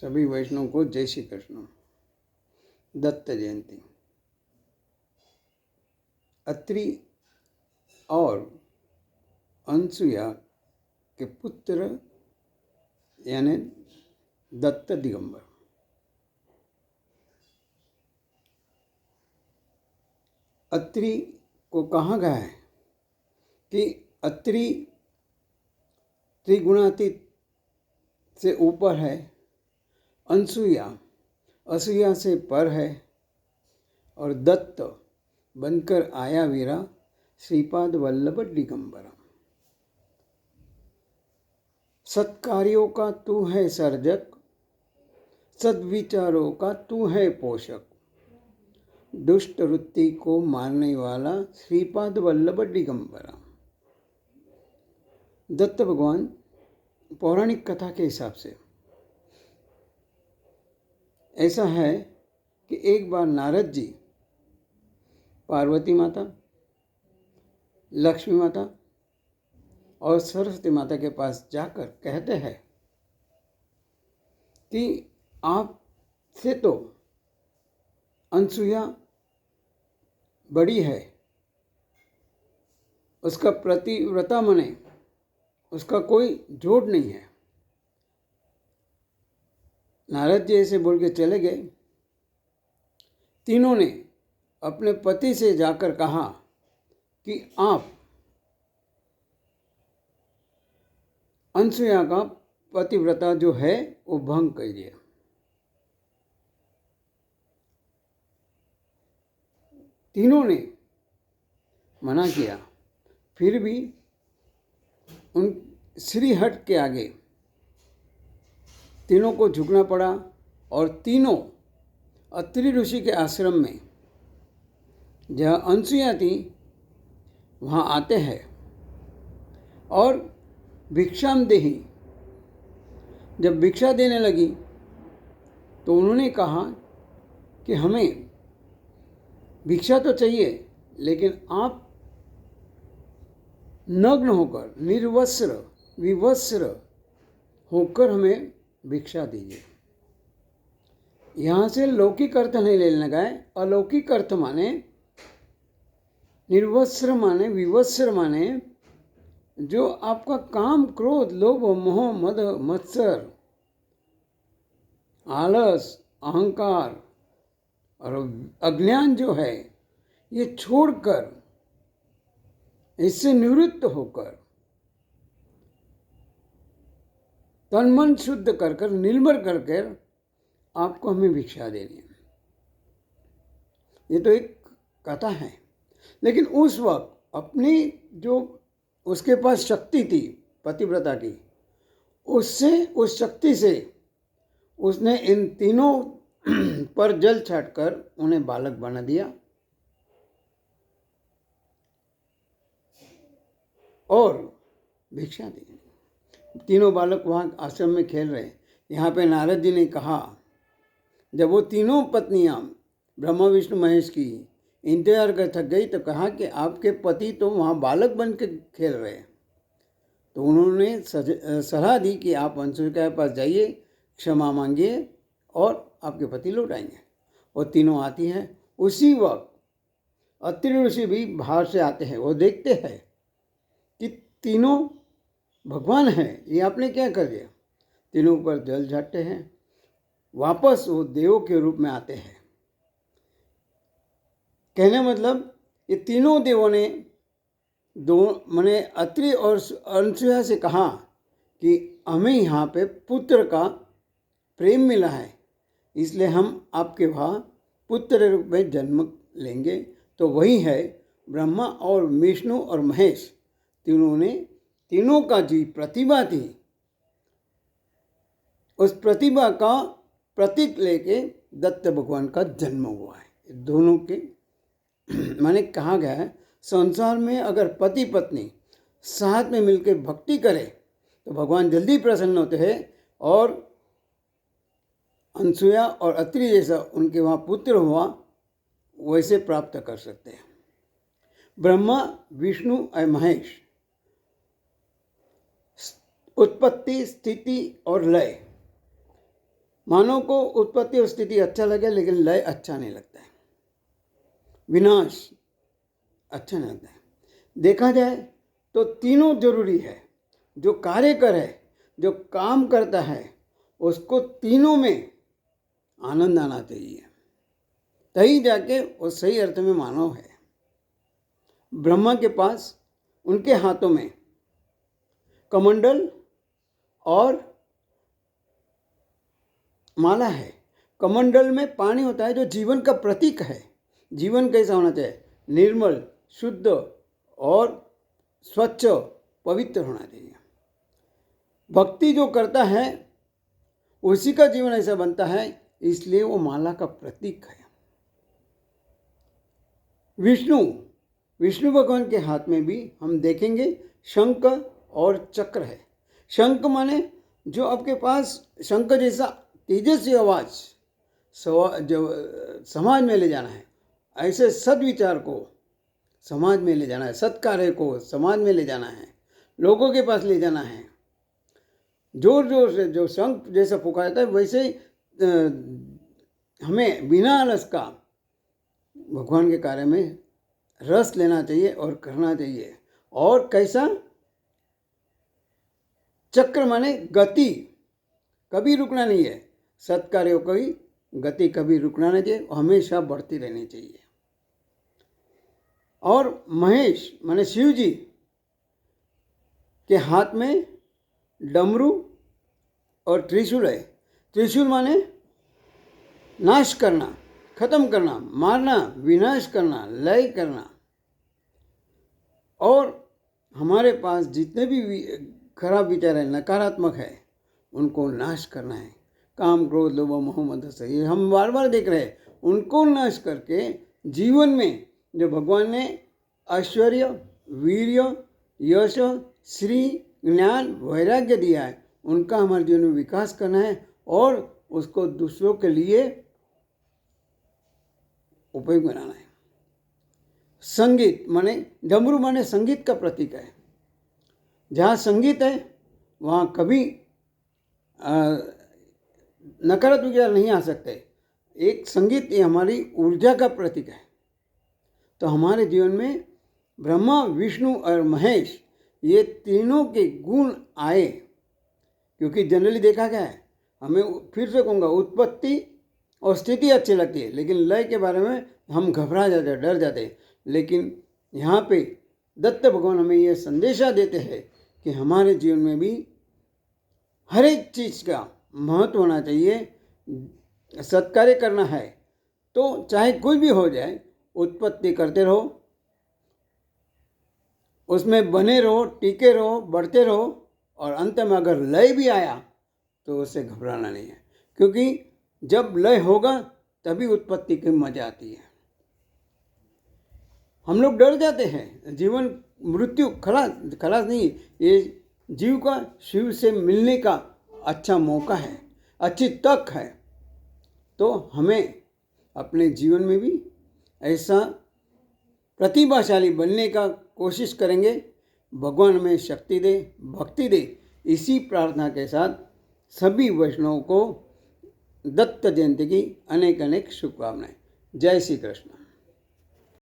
सभी वैष्णव को जय श्री कृष्ण। दत्त जयंती। अत्रि और अनसुया के पुत्र यानी दत्त दिगंबर। अत्रि को कहा गया है कि अत्रि त्रिगुणातीत से ऊपर है, अनसुया असूया से पर है और दत्त बनकर आया वीरा श्रीपाद वल्लभ दिगंबरा। सत्कार्यों का तू है सर्जक, सद्विचारों का तू है पोषक, दुष्ट वृत्ति को मारने वाला श्रीपाद वल्लभ दिगंबरा। दत्त भगवान पौराणिक कथा के हिसाब से ऐसा है कि एक बार नारद जी पार्वती माता, लक्ष्मी माता और सरस्वती माता के पास जाकर कहते हैं कि आप से तो अनसुया बड़ी है, उसका प्रतिव्रता मने उसका कोई जोड़ नहीं है। नारद जी ऐसे बोल के चले गए। तीनों ने अपने पति से जाकर कहा कि आप अनसुया का पतिव्रता जो है वो भंग कीजिए। तीनों ने मना किया, फिर भी उन श्रीहट के आगे तीनों को झुकना पड़ा और तीनों अत्रि ऋषि के आश्रम में जहाँ अनसुया थी वहाँ आते हैं और भिक्षाम देहि जब भिक्षा देने लगी तो उन्होंने कहा कि हमें भिक्षा तो चाहिए, लेकिन आप नग्न होकर निर्वस्त्र विवस्त्र होकर हमें भिक्षा दीजिए। यहाँ से लौकिक अर्थ नहीं लेने गए। अलौकिक अर्थ माने निर्वस्त्र माने विवस्त्र माने जो आपका काम क्रोध लोभ मोह मद मत्सर आलस अहंकार और अज्ञान जो है ये छोड़कर, इससे निवृत्त होकर तन मन शुद्ध कर कर निर्मल कर कर आपको हमें भिक्षा देनी है। ये तो एक कथा है, लेकिन उस वक्त अपनी जो उसके पास शक्ति थी पतिव्रता की, उससे उस शक्ति से उसने इन तीनों पर जल छाटकर उन्हें बालक बना दिया और भिक्षा दी। तीनों बालक वहाँ आश्रम में खेल रहे। यहाँ पे नारद जी ने कहा, जब वो तीनों पत्नियाँ ब्रह्मा विष्णु महेश की इंतजार कर थक गई तो कहा कि आपके पति तो वहाँ बालक बन के खेल रहे हैं। तो उन्होंने सलाह दी कि आप अनसुया के पास जाइए, क्षमा मांगिए और आपके पति लौट आएंगे। और तीनों आती हैं। उसी वक्त अत्रि ऋषि भी बाहर से आते हैं। वो देखते हैं कि तीनों भगवान हैं, ये आपने क्या कर दिया। तीनों पर जल झाड़ते हैं, वापस वो देवों के रूप में आते हैं। कहने मतलब ये तीनों देवों ने दो मैंने अत्रि और अनसुया से कहा कि हमें यहाँ पे पुत्र का प्रेम मिला है, इसलिए हम आपके वहाँ पुत्र रूप में जन्म लेंगे। तो वही है ब्रह्मा और विष्णु और महेश तीनों का जी प्रतिभा थी, उस प्रतिभा का प्रतीक लेके दत्त भगवान का जन्म हुआ है। दोनों के माने कहा गया है, संसार में अगर पति पत्नी साथ में मिलकर भक्ति करे तो भगवान जल्दी प्रसन्न होते हैं और अनसुया और अत्रि जैसा उनके वहाँ पुत्र हुआ वैसे प्राप्त कर सकते हैं। ब्रह्मा विष्णु और महेश उत्पत्ति स्थिति और लय मानव को उत्पत्ति और स्थिति अच्छा लगे, लेकिन लय अच्छा नहीं लगता है, विनाश अच्छा नहीं लगता है। देखा जाए तो तीनों जरूरी है। जो कार्य करे, जो काम करता है, उसको तीनों में आनंद आना चाहिए, तभी जाके वो सही अर्थ में मानव है। ब्रह्मा के पास, उनके हाथों में कमंडल और माला है। कमंडल में पानी होता है जो जीवन का प्रतीक है। जीवन कैसा होना चाहिए? निर्मल, शुद्ध और स्वच्छ, पवित्र होना चाहिए। भक्ति जो करता है उसी का जीवन ऐसा बनता है, इसलिए वो माला का प्रतीक है। विष्णु भगवान के हाथ में भी हम देखेंगे शंख और चक्र है। शंख माने जो आपके पास शंख जैसा तेजस्वी आवाज जो समाज में ले जाना है, ऐसे सद्विचार को समाज में ले जाना है, सत्कार्य को समाज में ले जाना है, लोगों के पास ले जाना है। जोर जोर से जो शंख जैसा पुकारता है, वैसे हमें बिना आलस का भगवान के कार्य में रस लेना चाहिए और करना चाहिए। और कैसा? चक्र माने गति, कभी रुकना नहीं है। सत्कार्यों की गति कभी रुकना नहीं चाहिए, हमेशा बढ़ती रहनी चाहिए। और महेश माने शिव जी के हाथ में डमरू और त्रिशूल है। त्रिशूल माने नाश करना, खत्म करना, मारना, विनाश करना, लय करना। और हमारे पास जितने भी खराब विचार है, नकारात्मक है, उनको नाश करना है। काम, क्रोध, लोभ, मोह, मद से ये हम बार बार देख रहे हैं। उनको नाश करके जीवन में जो भगवान ने ऐश्वर्य, वीर्य, यश, श्री, ज्ञान, वैराग्य दिया है, उनका हमारे जीवन में विकास करना है और उसको दूसरों के लिए उपयोग बनाना है। संगीत माने डमरू माने संगीत का प्रतीक है। जहाँ संगीत है वहाँ कभी नकारात्मक विचार नहीं आ सकते। एक संगीत ये हमारी ऊर्जा का प्रतीक है। तो हमारे जीवन में ब्रह्मा, विष्णु और महेश ये तीनों के गुण आए, क्योंकि जनरली देखा गया है, हमें फिर से कहूँगा, उत्पत्ति और स्थिति अच्छी लगती है, लेकिन लय के बारे में हम घबरा जाते, डर जाते। लेकिन यहाँ पे दत्त भगवान हमें ये संदेशा देते हैं कि हमारे जीवन में भी हर एक चीज़ का महत्व होना चाहिए। सत्कार्य करना है तो चाहे कोई भी हो जाए, उत्पत्ति करते रहो, उसमें बने रहो, टिके रहो, बढ़ते रहो, और अंत में अगर लय भी आया तो उससे घबराना नहीं है, क्योंकि जब लय होगा तभी उत्पत्ति की मजा आती है। हम लोग डर जाते हैं, जीवन मृत्यु खलास नहीं, ये जीव का शिव से मिलने का अच्छा मौका है, अच्छी तक है। तो हमें अपने जीवन में भी ऐसा प्रतिभाशाली बनने का कोशिश करेंगे। भगवान हमें शक्ति दे, भक्ति दे। इसी प्रार्थना के साथ सभी वैष्णवों को दत्त जयंती की अनेक अनेक शुभकामनाएं। जय श्री कृष्ण।